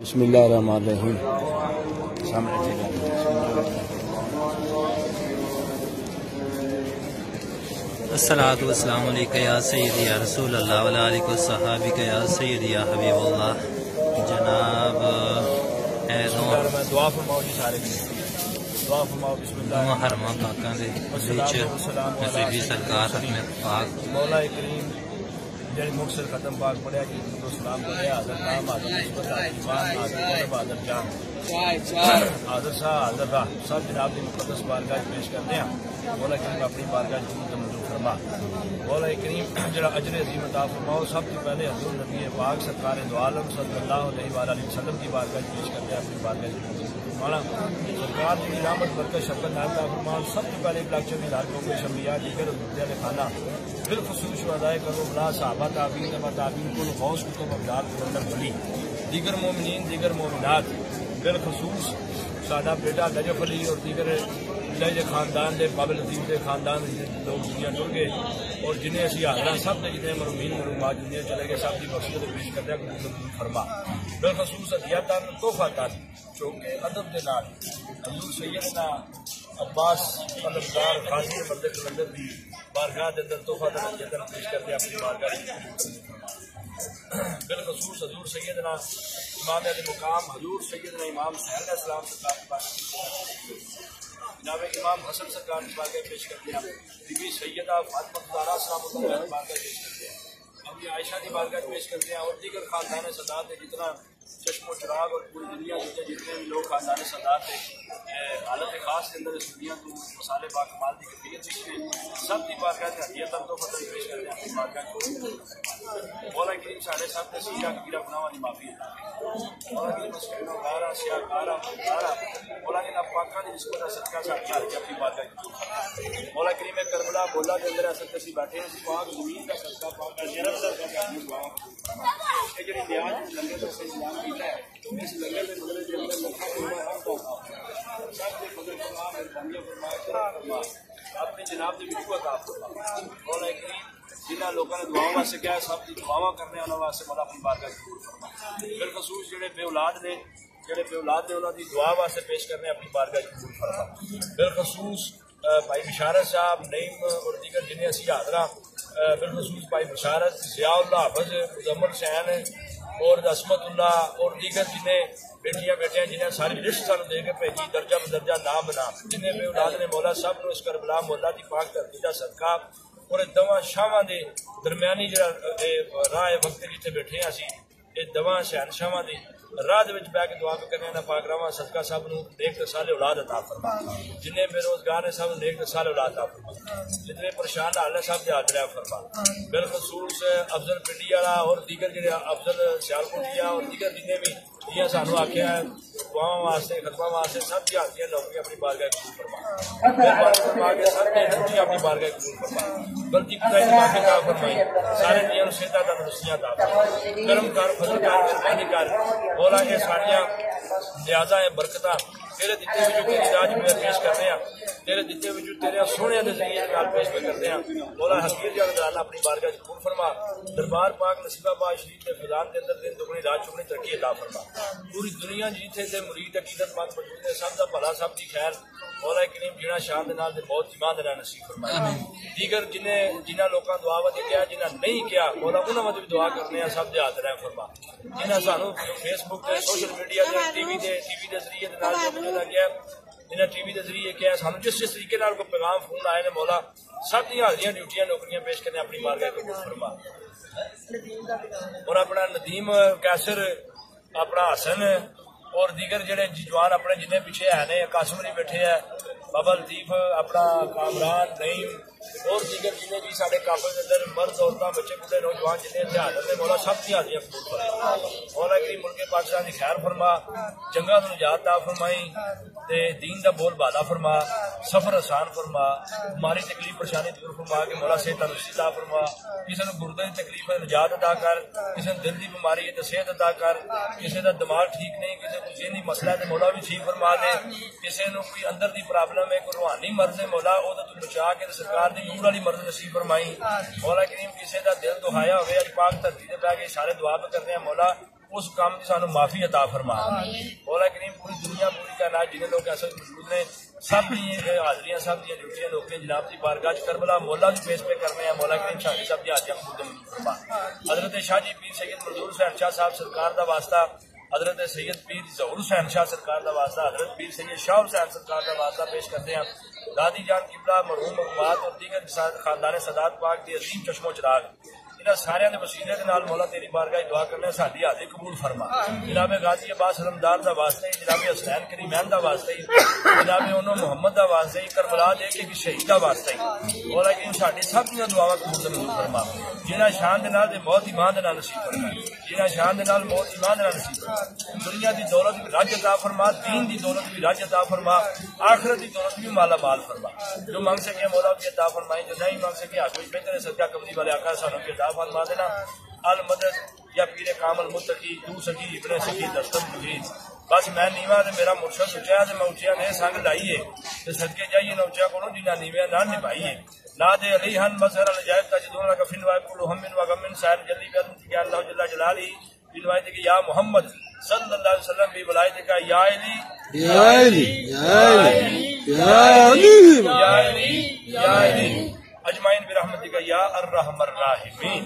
بسم اللہ الرحمن الرحیم. الصلاۃ والسلام علیکہ یا سیدی یا رسول اللہ وعلی آلہ وصحبہ یا سیدی یا حبیب اللہ. جناب دعا فرماؤ جی سارے دعا فرماؤ. بسم اللہ محرمہ پاکاں دے نبی سرکار حضرت پاک مولا کریم جڑی مختصر ختم پاک پڑھیا جی تو سلام پڑھیا حضرت نام حضرت نسبت ایمان حضرت حضرت جان حضرت شاہ حضرت راہ سب جناب کی مقدس بارگاہ پیش کرتے ہیں. مولا کریم اپنی بارگاہ کی منظور فرما. مولا کریم جڑا اجر عظیم عطا فرماؤ. سب سے پہلے حضور نبی پاک سرکار دو عالم صلی اللہ علیہ وسلم کی بارگاہ پیش کرتے ہیں اپنی بارگاہ کی منظور فرمانا. سرکار کی رحمت برکت شفقت عطا فرماؤ. سب سے پہلے بلاکچر کی ہر قوم کے شمعیات دیگر حضور خانہ بالخصوص شہدائے کربلا صحابہ تابعین و تابعین کل غوث کتب ابدال قلندر ولی دیگر مومنین دیگر مومنات بالخصوص سادہ بیٹا نجف علی اور دیگر لہجے خاندان دے بابل عظیم کے خاندان لوگ دنیا ٹر گئے اور جنہیں اسی حاضرہ سب نے جتنے مرحومین مرحومات دنیا چلے گئے سب کی بخشش پیش کرتے ہیں قبول فرما. بالخصوص ہدیاتاً تحفاتاً چونکہ ادب کے نال حضور سیدنا عباس قلمدار قاضی مدد قلندر دی بارگاہ کے اندر تحفہ جتن پیش کرتے ہیں اپنی بارگاہ کی. بالخصوص حضور سیدنا امام علی مقام حضور سیدنا امام حسین علیہ السلام سرکار کی جناب امام حسن سرکار کی بارگاہ پیش کرتے ہیں. بی بی سیدہ فاطمہ زہرا سلام اللہ کی بارگاہ پیش کرتے ہیں. ابھی عائشہ کی بارگاہ پیش کرتے ہیں اور دیگر خاندان سادات ہے جتنا چشم و چراغ اور پوری دنیا کے جتنے بھی لوگ خاندان سادات ہیں حالت خاص کے اندر اس دنیا کو مسالے با کمال کی کیفیت میں سب کی بارگاہ سے ہدیت تو فتح پیش کرتے ہیں اپنی بارگاہ کو. مولا کریم سارے سب نے سیاہ کبیرہ گناہ والی معافی مولا کریم مسکین و غارہ سیاہ غارہ مولا کریم پاکاں دی نسبت کا صدقہ ساتھ اپنی بارگاہ کی. مولا کریم کربلا بولا کے اندر ایسے کسی بیٹھے ہیں پاک زمین کا صدقہ پاک کا شرف صدقہ یہ جڑی نیاز لنگر سے انتظام کیتا ہے اس لنگر میں مدد کے اندر لکھا ہوا سب کے فضل فرما مہربانی فرما اپنی جناب کی ویڈیو عطا فرما. مولا کریم جنہاں لوگوں نے دعاؤں واسطے کیا سب کی دعاواں کرنے انہاں واسطے مولا اپنی بارگاہ قبول فرما. بالخصوص جڑے بے اولاد نے انہاں دی دعا واسطے پیش کرنے اپنی بارگاہ قبول فرما. بالخصوص بھائی بشارت صاحب نعیم اور دیگر جنہیں اسی حاضرہ بالخصوص بھائی بشارت ضیاء اللہ حافظ مزمل حسین اور عصمت اللہ اور دیگر جنہیں بیٹیاں بیٹے ہیں جنہیں ساری لسٹ سانو دے کے بھیجی درجہ بدرجہ نام بنا جنہیں بے اولاد نے مولا سب نو اس کربلا مولا دی پاک دھرتی دا صدقہ اور دواں شاواں دے درمیانی جڑا راہ وقت جتنے بیٹھے ہیں اسی یہ دواں شہن شاواں دی راہ دے وچ بیٹھ کے دعا کرنے نا پاک رواں صدقہ سب نو نیک تے صالح اولاد عطا فرما. جنہیں بے روزگار ہیں سب نیک تے صالح اولاد عطا فرما. جتنے پریشان حال ہے سب دے حاضر فرما. بالخصوص افضل پنڈی والا اور دیگر جڑے افضل سیالکوٹیا اور دیگر جنہیں بھی یہ سانو آخیا ہے دعاؤں واسطے خدمہ واسطے سب کی حاضریاں نوکریاں اپنی بارگاہ قبول فرما. سب کی حاضری اپنی بارگاہ قبول فرما. غلطی کوتاہی معافی عطا فرمائی. سارے دیاں صحت تندرستیاں عطا فرمائی. کرم کر فضل کر مہربانی کر مولا یہ ساریاں نیازاں برکتاں تیرے دیتے ہوئے جو تیری راج میں پیش کرتے ہیں تیرے دیتے ہوئے جو تیرے سونے کے ذریعے نال پیش کرتے ہیں. مولا حقیر جان اپنی بارگاہ قبول فرما. دربار پاک نصیب آباد شریف کے فضان کے اندر دن دگنی رات چگنی ترقی عطا فرما. پوری دنیا جیتے سے مرید عقیدت مند موجود ہے سب کا بھلا سب کی خیر. مولا کریم جنہ شان دے نال تے بہت ایمان دے نال نصیب فرمائے. دیگر جنہ لوکاں دعا وچ کیا جنہ نہیں کیا مولا انہاں وچ بھی دعا کرنے ہیں سب دے حاضر ہیں فرما. جنہ سانو فیس بک تے سوشل میڈیا تے ٹی وی دے ذریعے دے نال جو مجھے گیا جنہیں ٹی وی کے ذریعے کیا سانو جس طریقے نال کوئی پیغام فون آئے نے مولا سب دی حاضریاں ڈیوٹیاں نوکریاں پیش کرنے اپنی بارگاہ قبول فرما. اور اپنا ندیم کیسر اپنا حسن اور دیگر جڑے جوان اپنے جنہیں پیچھے ہے قاسم علی بیٹھے ہیں بابا لطیف اپنا کامران نعیم اور دیگر جنہیں بھی سارے کافر کے اندر مرد عورتیں بچے بوڑھے نوجوان جنہیں حاضر نے مولا سب کی حاضریاں قبول فرما. مولا کریم ملک پاکستان کی خیر فرما. جنگاں تو نجات عطا فرمائی تے دین دا بول بالا فرما. سفر آسان فرما. ہماری تکلیف پریشانی دور فرما کے مولا صحت تندرستی عطا فرما. کسی نے گردے کی تکلیف ہے نجات عطا کر. کسی نے دل کی بیماری ہے تو صحت عطا کر. کسی کا دماغ ٹھیک نہیں کسی کو ذہنی مسئلہ ہے تو مولا بھی ٹھیک فرما دے. کسی نے کوئی اندر دی پرابلم ہے کوئی روحانی مرض ہے مولا وہ تو بچا کے سرکار دی نور والی مرض نصیب فرمائی. مولا کریم کسی کا دل دہایا ہوئے اج پاک دھرتی سے بہ کے سارے دعا پہ کرتے ہیں مولا اس کام کی سانو معافی عطا فرما. مولا کریم پوری دنیا پوری کائنات جنہیں لوگ ایسے موجود نے سب دی حاضریاں سب دی ڈیوٹیاں لوگ جناب دی بارگاہ کربلا مولا بھی پیش پہ کرنے ہیں. مولا کریم ساری سب دی حاجیاں قبول فرما. حضرت شاہ جی پیر سید منظور حسین شاہ صاحب سرکار دا واسطہ، حضرت سید پیر ظہور حسین شاہ سرکار دا واسطہ، حضرت پیر سید شاہ حسین سرکار دا واسطہ پیش کرتے ہیں. دادی جان قبلہ مرحوم مقبوضات اور دیگر خاندان سادات پاک دی عظیم چشم و چراغ انہاں سارے دے وسیلے دے نال مولا تیری بارگاہ دعا کرنے ساڈی حاضری قبول فرما. جناب غازی عباس علمدار دا واسطے، جناب حسین کریمین دا واسطے، جناب انہوں محمد دا واسطے، کربلا دے کے شہید دا واسطے مولا کریم ساڈی سب دیاں دعاواں قبول فرما. جنہاں شان دے نال موت ایمان دے نال نصیب فرما، جنہاں شان دے نال موت ایمان دے نال نصیب فرما. دنیا دی دولت بھی رج عطا فرما، دین دی دولت بھی رج عطا فرما، آخرت دی دولت بھی مالا مال فرما. جو مانگ سکے مولا بھی عطا فرمائے، جو نہیں مانگ سکے آگے بہتر صدقہ کملی والے آقا سانو بھی عطا فرما دینا. المدد یا پیر کامل متقی تو سکی ابن سکی دستم مجید. بس میں نیواں تے میرا مرشد اچیا تے میں اچیا نے سنگ لائیے تے صدقے جائیے نہ اچیا کو جنہاں نیویاں نہ نبھائیے. لا دے علیہن مظہر الجائب تجدون لک فی الوائب کل ہم و غم سائر جلی بیت یا اللہ جل جلالہ بالوائد کہ یا محمد صلی اللہ علیہ وسلم بھی ولایت کا یا علی یا علی یا علی یا علی یا علی یا علی اجمعین برحمتک یا ارحم الراحمین.